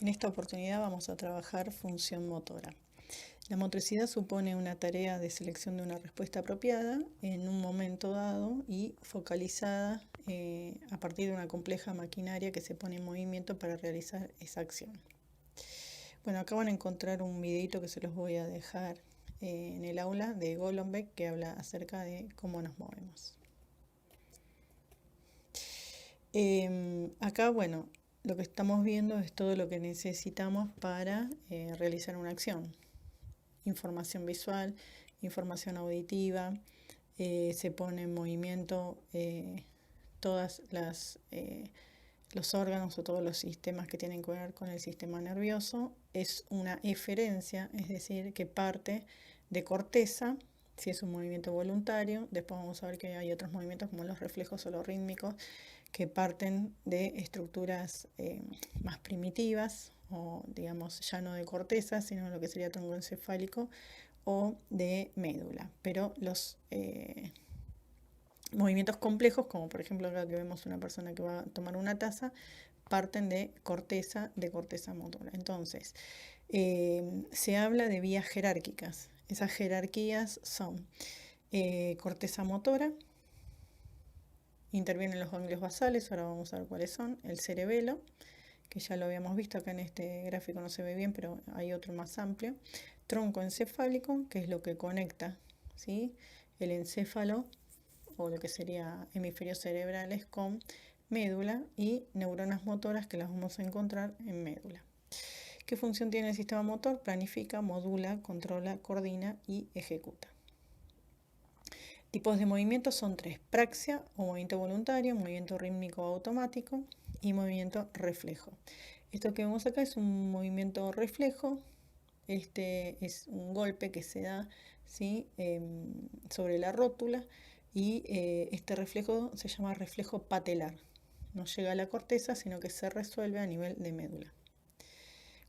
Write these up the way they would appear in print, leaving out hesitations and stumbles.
En esta oportunidad vamos a trabajar función motora. La motricidad supone una tarea de selección de una respuesta apropiada en un momento dado y focalizada a partir de una compleja maquinaria que se pone en movimiento para realizar esa acción. Bueno, acá van a encontrar un videito que se los voy a dejar en el aula de Golombek que habla acerca de cómo nos movemos. Acá, bueno, lo que estamos viendo es todo lo que necesitamos para realizar una acción. Información visual, información auditiva, se pone en movimiento todas los órganos o todos los sistemas que tienen que ver con el sistema nervioso. Es una eferencia, es decir, que parte de corteza, si es un movimiento voluntario. Después vamos a ver que hay otros movimientos como los reflejos o los rítmicos que parten de estructuras más primitivas, o digamos ya no de corteza, sino lo que sería tronco encefálico o de médula. Pero los movimientos complejos, como por ejemplo acá que vemos una persona que va a tomar una taza, parten de corteza motora. Entonces, se habla de vías jerárquicas. Esas jerarquías son corteza motora, intervienen los ganglios basales, ahora vamos a ver cuáles son, el cerebelo, que ya lo habíamos visto acá en este gráfico, no se ve bien, pero hay otro más amplio, tronco encefálico, que es lo que conecta, ¿sí?, el encéfalo, o lo que sería hemisferios cerebrales, con médula, y neuronas motoras que las vamos a encontrar en médula. ¿Qué función tiene el sistema motor? Planifica, modula, controla, coordina y ejecuta. Tipos de movimientos son tres: praxia o movimiento voluntario, movimiento rítmico automático y movimiento reflejo. Esto que vemos acá es un movimiento reflejo. Este es un golpe que se da, ¿sí?, sobre la rótula, y este reflejo se llama reflejo patelar. No llega a la corteza, sino que se resuelve a nivel de médula.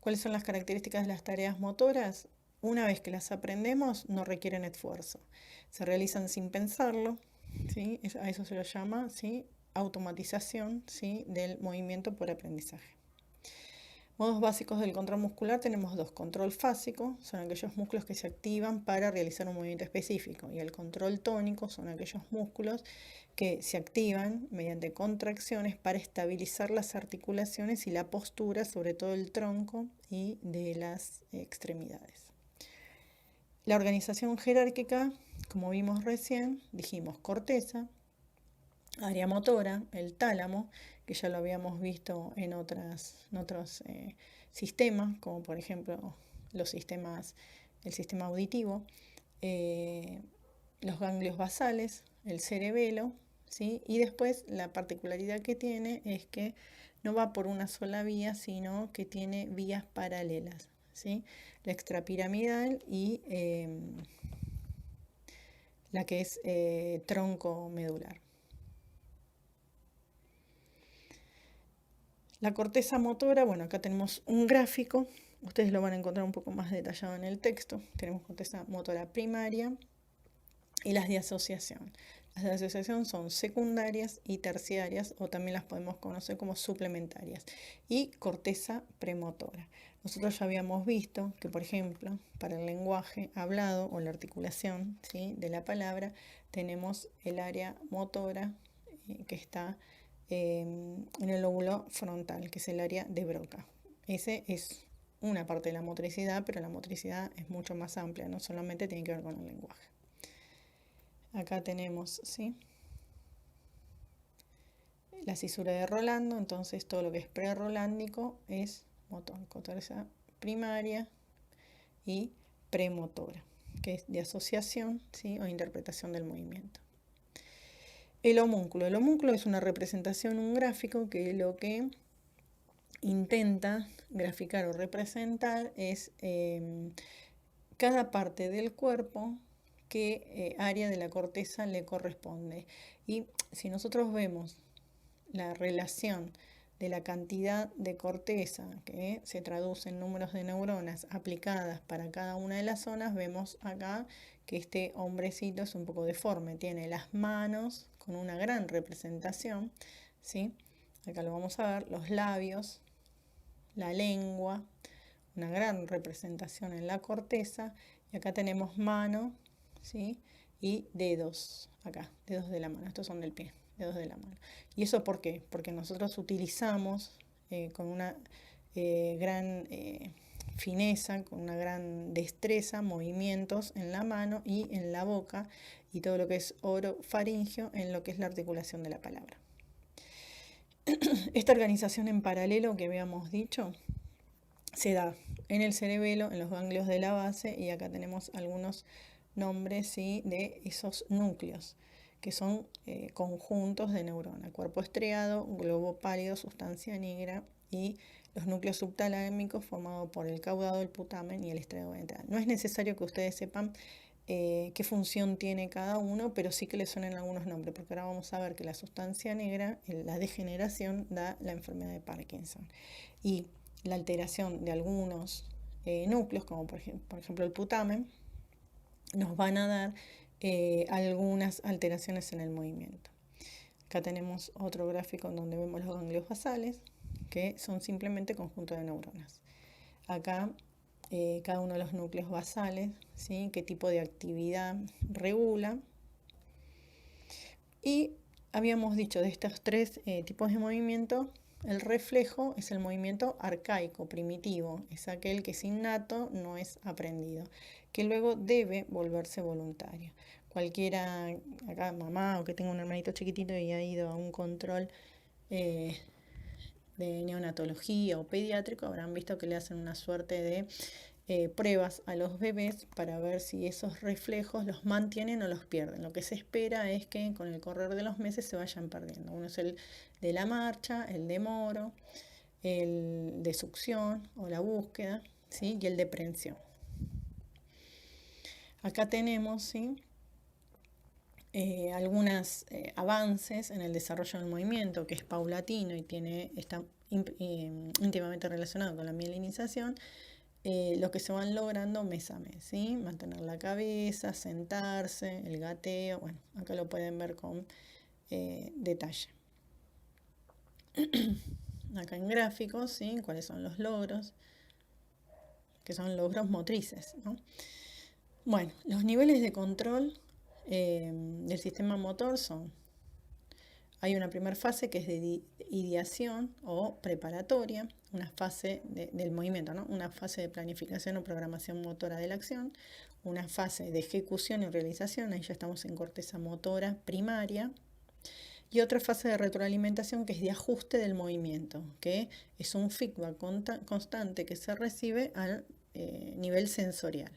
¿Cuáles son las características de las tareas motoras? Una vez que las aprendemos, no requieren esfuerzo. Se realizan sin pensarlo, ¿sí? A eso se lo llama, ¿sí?, automatización, ¿sí?, del movimiento por aprendizaje. Modos básicos del control muscular tenemos dos. Control fásico son aquellos músculos que se activan para realizar un movimiento específico, y el control tónico son aquellos músculos que se activan mediante contracciones para estabilizar las articulaciones y la postura, sobre todo el tronco y de las extremidades. La organización jerárquica, como vimos recién, dijimos corteza, área motora, el tálamo, que ya lo habíamos visto en otros sistemas, como por ejemplo el sistema auditivo, los ganglios basales, el cerebelo, ¿sí? Y después la particularidad que tiene es que no va por una sola vía, sino que tiene vías paralelas, ¿sí? La extrapiramidal y la que es tronco medular. La corteza motora, bueno, acá tenemos un gráfico, ustedes lo van a encontrar un poco más detallado en el texto. Tenemos corteza motora primaria y las de asociación. Las de asociación son secundarias y terciarias, o también las podemos conocer como suplementarias. Y corteza premotora. Nosotros ya habíamos visto que, por ejemplo, para el lenguaje hablado o la articulación, ¿sí?, de la palabra, tenemos el área motora que está en el lóbulo frontal, que es el área de Broca. Ese es una parte de la motricidad, pero la motricidad es mucho más amplia, no solamente tiene que ver con el lenguaje. Acá tenemos, ¿sí?, la cisura de Rolando. Entonces todo lo que es prerolándico es motor, corteza primaria y premotora, que es de asociación, ¿sí?, o interpretación del movimiento. El homúnculo. El homúnculo es una representación, un gráfico que lo que intenta graficar o representar es cada parte del cuerpo, qué área de la corteza le corresponde. Y si nosotros vemos la relación de la cantidad de corteza que se traduce en números de neuronas aplicadas para cada una de las zonas, vemos acá que este hombrecito es un poco deforme, tiene las manos con una gran representación, ¿sí? Acá lo vamos a ver, los labios, la lengua, una gran representación en la corteza, y acá tenemos mano, ¿sí? Y dedos, acá, dedos de la mano, estos son del pie, dedos de la mano. ¿Y eso por qué? Porque nosotros utilizamos con una gran fineza, con una gran destreza, movimientos en la mano y en la boca, y todo lo que es orofaringio en lo que es la articulación de la palabra. Esta organización en paralelo que habíamos dicho se da en el cerebelo, en los ganglios de la base, y acá tenemos algunos nombres, ¿sí?, de esos núcleos, que son conjuntos de neurona: cuerpo estriado, globo pálido, sustancia negra, y los núcleos subtalámicos formados por el caudado, el putamen y el estriado ventral. No es necesario que ustedes sepan qué función tiene cada uno, pero sí que les suenen algunos nombres, porque ahora vamos a ver que la sustancia negra, la degeneración, da la enfermedad de Parkinson. Y la alteración de algunos núcleos, como por ejemplo el putamen, nos van a dar algunas alteraciones en el movimiento. Acá tenemos otro gráfico donde vemos los ganglios basales, que son simplemente conjuntos de neuronas. Acá cada uno de los núcleos basales, ¿sí?, qué tipo de actividad regula. Y habíamos dicho de estos tres tipos de movimiento, el reflejo es el movimiento arcaico, primitivo, es aquel que es innato, no es aprendido, que luego debe volverse voluntario. Cualquiera, acá mamá o que tenga un hermanito chiquitito y ha ido a un control de neonatología o pediátrico, habrán visto que le hacen una suerte de pruebas a los bebés para ver si esos reflejos los mantienen o los pierden. Lo que se espera es que con el correr de los meses se vayan perdiendo. Uno es el de la marcha, el de moro, el de succión o la búsqueda, ¿sí?, y el de prensión. Acá tenemos, ¿sí?, algunos avances en el desarrollo del movimiento, que es paulatino y está íntimamente relacionado con la mielinización. Lo que se van logrando mes a mes, ¿sí? Mantener la cabeza, sentarse, el gateo, bueno, acá lo pueden ver con detalle. Acá en gráficos, ¿sí?, cuáles son los logros, que son logros motrices, ¿no? Bueno, los niveles de control del sistema motor son: hay una primera fase que es de ideación o preparatoria, una fase del movimiento, ¿no?, una fase de planificación o programación motora de la acción, una fase de ejecución y realización, ahí ya estamos en corteza motora primaria, y otra fase de retroalimentación que es de ajuste del movimiento, que es un feedback constante que se recibe al nivel sensorial.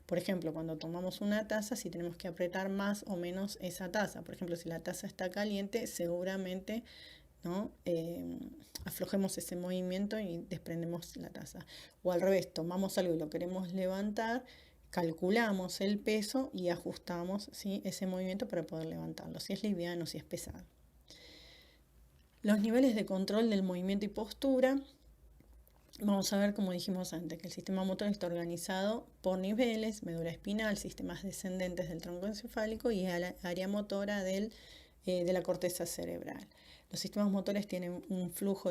Por ejemplo, cuando tomamos una taza, si tenemos que apretar más o menos esa taza. Por ejemplo, si la taza está caliente, seguramente, ¿no?, aflojemos ese movimiento y desprendemos la taza. O al revés, tomamos algo y lo queremos levantar, calculamos el peso y ajustamos, ¿sí?, ese movimiento para poder levantarlo, si es liviano, si es pesado. Los niveles de control del movimiento y postura. Vamos a ver, como dijimos antes, que el sistema motor está organizado por niveles: médula espinal, sistemas descendentes del tronco encefálico y área motora de la corteza cerebral. Los sistemas motores tienen un flujo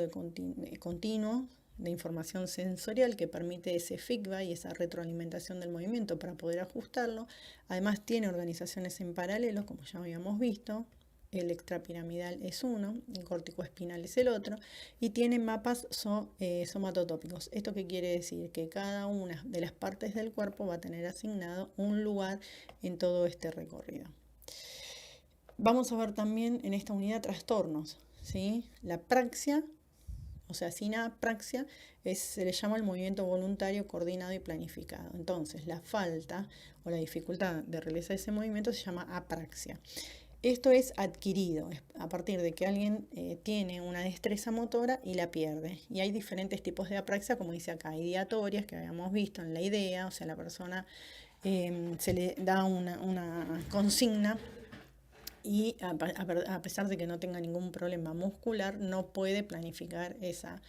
continuo de información sensorial que permite ese feedback y esa retroalimentación del movimiento para poder ajustarlo. Además tiene organizaciones en paralelo, como ya habíamos visto. El extrapiramidal es uno, el córtico espinal es el otro, y tiene mapas somatotópicos. ¿Esto qué quiere decir? Que cada una de las partes del cuerpo va a tener asignado un lugar en todo este recorrido. Vamos a ver también en esta unidad trastornos, ¿sí? La praxia, o sea, sin apraxia, se le llama el movimiento voluntario, coordinado y planificado. Entonces, la falta o la dificultad de realizar ese movimiento se llama apraxia. Esto es adquirido, es a partir de que alguien tiene una destreza motora y la pierde. Y hay diferentes tipos de apraxia, como dice acá, ideatorias, que habíamos visto en la idea, o sea, la persona se le da una consigna y a pesar de que no tenga ningún problema muscular, no puede planificar esa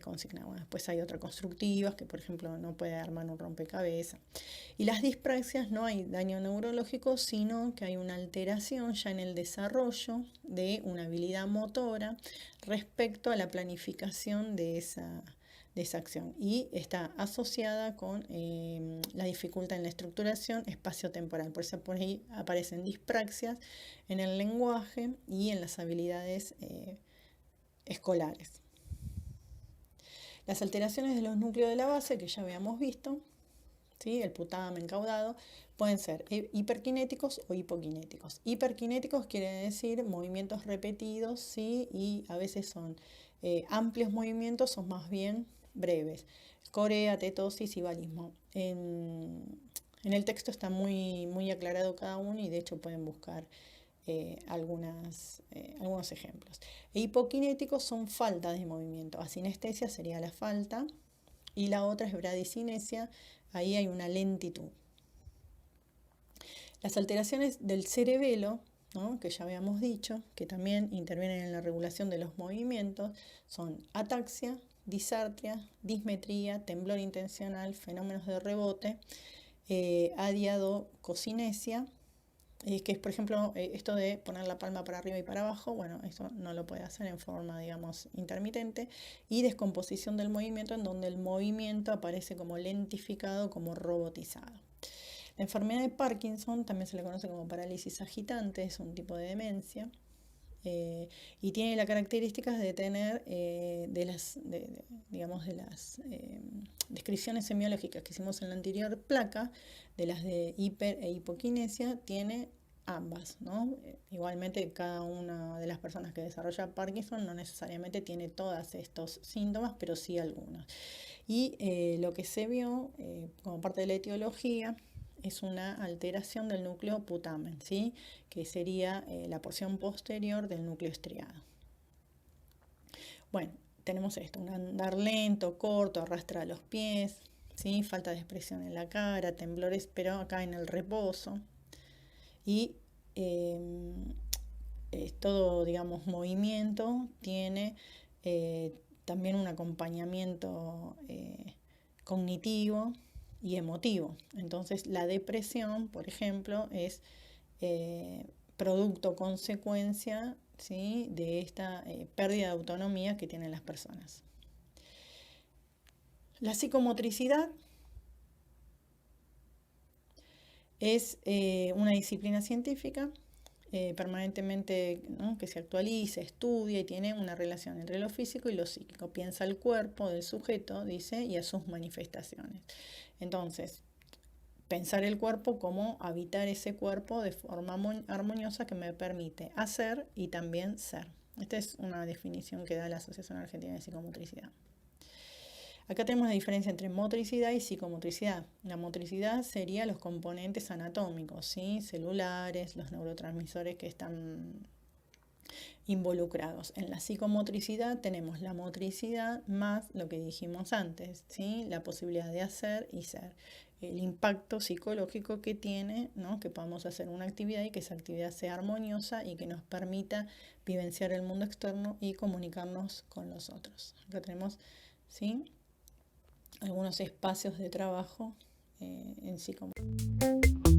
consigna. Bueno, después hay otras constructivas, que por ejemplo no puede armar un rompecabezas. Y las dispraxias, no hay daño neurológico, sino que hay una alteración ya en el desarrollo de una habilidad motora respecto a la planificación de de esa acción y está asociada con la dificultad en la estructuración espacio-temporal. Por eso por ahí aparecen dispraxias en el lenguaje y en las habilidades escolares. Las alteraciones de los núcleos de la base que ya habíamos visto, ¿sí? El putamen caudado, pueden ser hiperkinéticos o hipokinéticos. Hiperkinéticos quiere decir movimientos repetidos, ¿sí? Y a veces son amplios movimientos o más bien breves. Corea, tetosis y balismo. En el texto está muy aclarado cada uno y de hecho pueden buscar algunos ejemplos. Hipokinéticos son faltas de movimiento. Asinestesia sería la falta y la otra es bradicinesia. Ahí hay una lentitud. Las alteraciones del cerebelo, ¿no? Que ya habíamos dicho, que también intervienen en la regulación de los movimientos, son ataxia, disartria, dismetría, temblor intencional, fenómenos de rebote, adiadococinesia, que es, por ejemplo, esto de poner la palma para arriba y para abajo, bueno, eso no lo puede hacer en forma, digamos, intermitente, y descomposición del movimiento, en donde el movimiento aparece como lentificado, como robotizado. La enfermedad de Parkinson también se le conoce como parálisis agitante, es un tipo de demencia, y tiene las características de tener de las descripciones semiológicas que hicimos en la anterior placa, de las de hiper e hipoquinesia, tiene ambas, ¿no? Igualmente cada una de las personas que desarrolla Parkinson no necesariamente tiene todos estos síntomas, pero sí algunos. Y lo que se vio como parte de la etiología es una alteración del núcleo putamen, ¿sí? Que sería la porción posterior del núcleo estriado. Bueno, tenemos esto, un andar lento, corto, arrastra los pies, ¿sí? Falta de expresión en la cara, temblores, pero acá en el reposo. Y todo, digamos, movimiento tiene también un acompañamiento cognitivo y emotivo. Entonces la depresión, por ejemplo, es producto, consecuencia, ¿sí? De esta pérdida de autonomía que tienen las personas. La psicomotricidad es una disciplina científica permanentemente, ¿no? Que se actualiza, estudia y tiene una relación entre lo físico y lo psíquico. Piensa el cuerpo del sujeto, dice, y a sus manifestaciones. Entonces, pensar el cuerpo como habitar ese cuerpo de forma armoniosa que me permite hacer y también ser. Esta es una definición que da la Asociación Argentina de Psicomotricidad. Acá tenemos la diferencia entre motricidad y psicomotricidad. La motricidad sería los componentes anatómicos, ¿sí? Celulares, los neurotransmisores que están involucrados. En la psicomotricidad tenemos la motricidad más lo que dijimos antes, ¿sí? La posibilidad de hacer y ser. El impacto psicológico que tiene, ¿no? Que podamos hacer una actividad y que esa actividad sea armoniosa y que nos permita vivenciar el mundo externo y comunicarnos con los otros. Acá tenemos, ¿sí? Algunos espacios de trabajo en psicomotricidad.